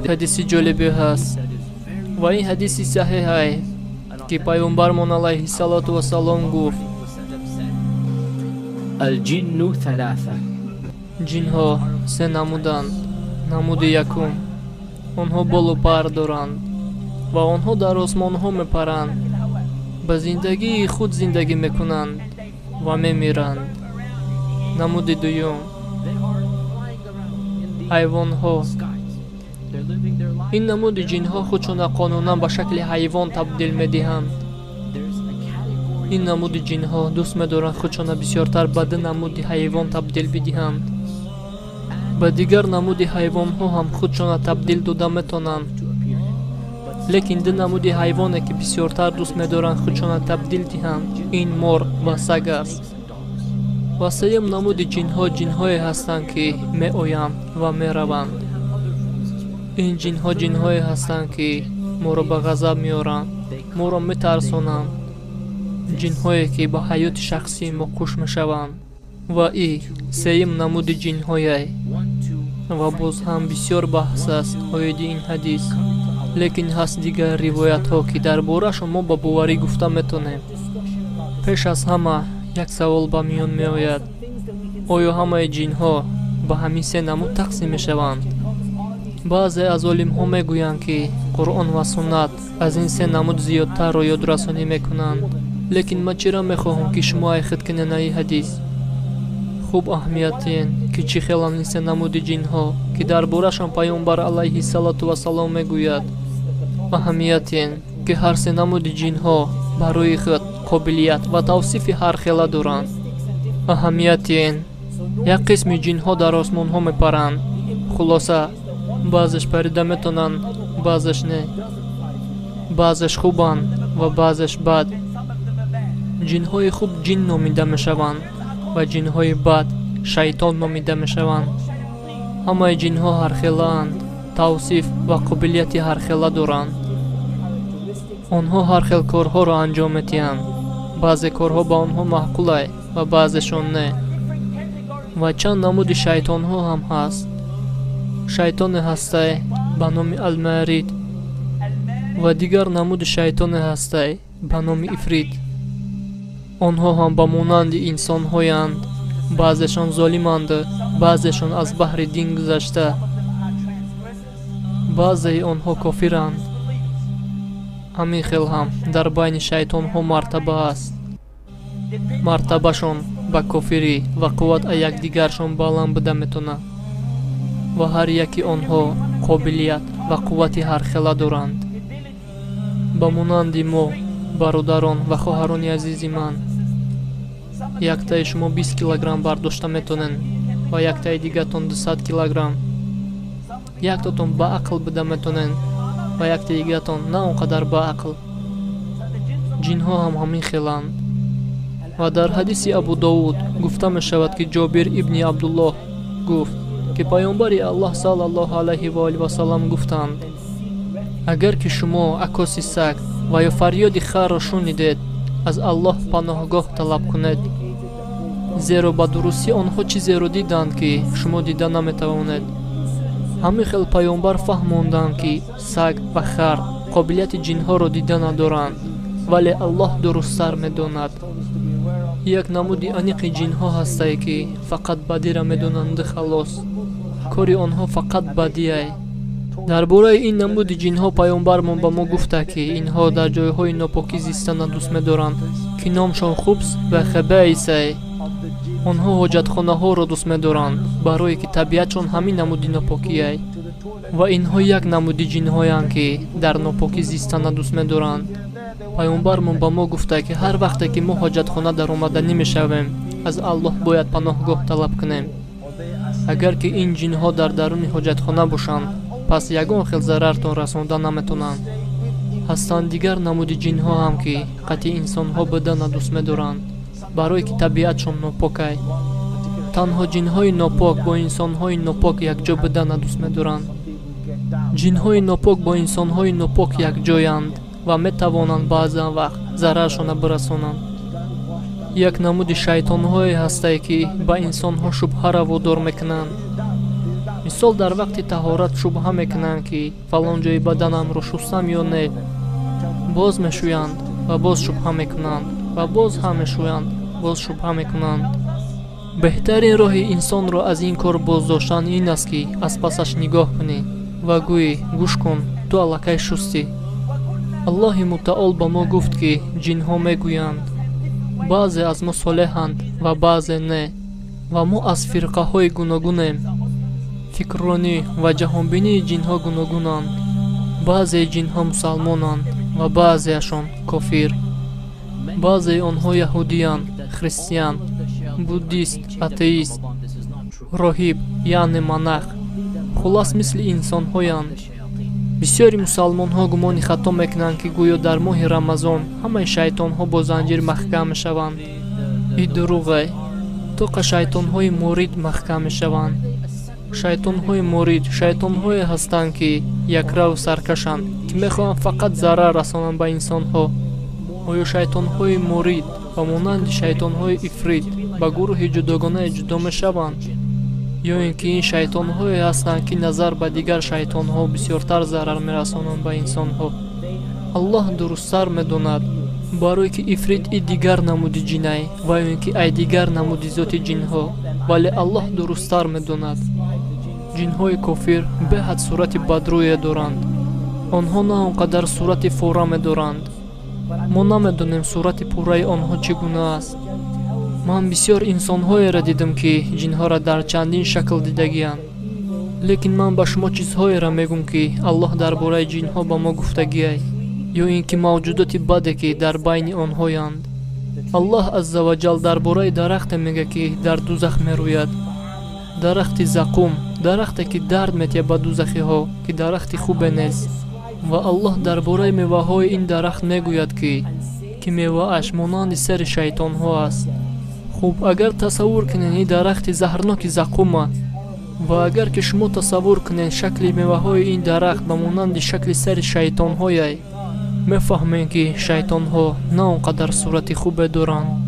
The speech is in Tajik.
حدیث جالبی هست و این حدیث صحیحه که پیامبرمون علیه السلام گفت الجن ثلاثة. جنها سه نمودند. نمود یکم آنها بال و پر دارند و آنها در آسمان ها میپرند، به زندگی خود زندگی میکنند و میمیرند. نمود دوم حیوان ها. این نمود جن ها خودشون قانونا به شکل حیوان تبدیل میدهند. این نمود جن ها دوست می‌دارند خودشون بسیارتر به ده نمود حیوان تبدیل بدهند. به دیگر نمود حیوان ها هم خودشون تبدیل داده میتونند، لیکن ده نمود حیوانی که بسیارتر دوست می‌دارند خودشون تبدیل دهند این مور و سگ است. و سوم نمود جن ها جن‌هایی هستند که می‌آیند و می‌روند. این جن ها جن‌هایی هستند که ما را به غضب می‌آورند، ما را می‌ترسانند، جن‌هایی که با حیات شخصی ما خوش می‌شوند. و این سوم نمود جن‌هایی و باز هم بسیار بحث است آید این حدیث، لیکن هست دیگر روایت ها که درباره شما با باوری گفته میتونیم. پیش از همه یک سوال به میان می آید: آیا همه جن ها به همین سه نمود تقسیم می شوند؟ بعضی از عالم ها می گویند که قرآن و سنت از این سه نمود زیادتر را یادرسانی می کنند، لیکن من چرا می خواهم که شما اخذ کنین این حدیث؟ خوب اهمیت این که چی خیلی این سه نمود جن ها که درباره شان پیامبر علیه السلام می گوید. اهمیت این که هر سه نمود جن ها برای خود قابلیت و توصیف هر خیلی دارند. اهمیت این یک قسم جن ها در آسمان ها می پرند، خلاصه بعضش پریده میتونند، بعضش نه، بعضش خوبند و بعضش بد. جن های خوب جن نامیده می شوند و جن های بد شیطان نامیده می شوند. همه جن ها هر خیلی اند، توصیف و قابلیت هر خیلی دارند. آنها هر خیل کارها را انجام میدهند، بعضی کارها با آنها معقوله و بعضشان نه. و چند نمود شیطان ها هم هست. شیطان هسته به نام المارید و دیگر نمود شیطان هسته به نام افریت. آنها هم به مانند انسان هایند، بعضشان ظالمند، بعضشان از بحر دین گذشته، بعضی آنها کافرند. همین خیل هم در بین شیطان ها مرتبه است. مرتبه شان به کافری و قوت یک دیگرشان بلند بده میتونه و هر یکی آنها قابلیت و قوت هر خیلی دارند. به مانند ما برادران و خواهران عزیز من، یک تای شما 20 کیلوگرم برداشته میتونین و یک تای دیگه تون 200 کیلوگرم. یک تاتون با عقل بده میتونین و یک تای دیگه تون نه اونقدر با عقل. جن ها هم همین خیلند. و در حدیث ابو داود گفته می شود که جابر ابن عبدالله گفت که پیامبر الله صلی الله علیه و آله و سلام گفتند: اگر که شما عکاسی سگ و یا فریاد خر را شنیدید، از الله پناهگاه طلب کنید، زیرا به درستی آنها چیزی را دیدند که شما دیده نمیتوانید. همین خیل پیامبر فهماندند که سگ و خر قابلیت جنها را دیده ندارند، ولی الله درست‌تر میداند. یک نمود انیق جنها هسته که فقط بدی را میدانند خلاص، کاری آنها فقط بدیه. درباره این نمود جنها پیامبرمون به ما گفته که اینها در جایهای ناپاکی زیستن دوست می‌دارند که نامشان خبث و خبائث. آنها حاجتخانه ها را دوست می‌دارند برای که طبیعتشان همین نمود ناپاکیه. و اینها یک نمود جنهایند که در ناپاکی زیستن دوست می‌دارند. پیامبرمون به ما گفته که هر وقت که ما حاجتخانه در آمده نمی‌شویم، از الله باید پناهگاه طلب کنیم. اگر که این جنها در درون حاجتخانه باشند، پس یگان خیل ضررتان رسانده نمیتونند. هستند دیگر نمود جنها هم که قطعی انسان ها بدن دوست می‌دارند برای که طبیعتشان ناپاکه. تنها جنهای ناپاک با انسان های ناپاک یک جا بدن دوست می‌دارند. جنهای ناپاک با انسان های ناپاک یک جایند و میتوانند بعضا وقت ضررشان برسانند. یک نمود شیطان های هسته که به انسان ها شبهه را وادار میکنند. мисол дар вақти таҳорат шубҳа мекунанд ки фалон ҷои баданамро шустам ё не, боз мешӯянд ва боз шубҳа мекунанд ва боз ҳам мешӯянд, боз шубҳа мекунанд. беҳтарин роҳи инсонро аз ин кор боздоштан ин аст ки аз пасаш нигоҳ кунӣ ва гӯӣ гӯш кун, ту аллакай шустӣ. аллоҳи мутаол ба мо гуфт ки ҷинҳо мегӯянд баъзе аз мо солеҳанд ва баъзе не, ва мо аз фирқаҳои гуногунем. фикрронӣ ва ҷаҳонбинии ҷинҳо гуногунанд. баъзеи ҷинҳо мусалмонанд ва баъзеашон кофир. баъзеи онҳо яҳудиянд, християн, буддист, атеист, роҳиб яъне монах, хулас мисли инсонҳоянд. бисёри мусалмонҳо гумони хато мекунанд ки гӯё дар моҳи рамазон ҳамаи шайтонҳо бо занҷир маҳкам мешаванд. ин дурӯғе. тоқа шайтонҳои мурид маҳкам мешаванд. шайтонҳои мурид шайтонҳое ҳастанд ки якраву саркашанд, ки мехоҳанд фақат зарар расонанд ба инсонҳо. оё шайтонҳои мурид ба монанди шайтонҳои ифрит ба гурӯҳи ҷудогонае ҷудо мешаванд, ё ин ки ин шайтонҳое ҳастанд ки назар ба дигар шайтонҳо бисёртар зарар мерасонанд ба инсонҳо. аллоҳ дурусттар медонад, барои ки ифрит и дигар намуди ҷинай ва ё ин ки ай дигар намуди зоти ҷинҳо, вале аллоҳ дурусттар медонад. ҷинҳои кофир беҳад сурати бадрӯе доранд. онҳо на он қадар сурати фора медоранд. мо намедонем сурати пурраи онҳо чӣ гуна аст. ман бисёр инсонҳоеро дидам ки ҷинҳоро дар чандин шакл дидагиянд. лекин ман ба шумо чизҳоеро мегӯм ки аллоҳ дар бораи ҷинҳо ба мо гуфтагиай, ё ин ки мавҷудоти баде ки дар байни онҳоянд. аллоҳ азза ва ҷал дар бораи дарахте мегӯяд ки дар дузах мерӯяд. дарахти зақум, дарахте ки дард метиҳад ба дузахиҳо, ки дарахти хубе нест. ва аллоҳ дар бораи меваҳои ин дарахт мегӯяд ки мевааш монанди сари шайтонҳо аст. хуб, агар тасаввур кунед ин дарахти заҳрноки зақума ва агар ки шумо тасаввур кунед шакли меваҳои ин дарахт ба монанди шакли сари шайтонҳояй, мефаҳмед ки шайтонҳо на он қадар сурати хубе доранд.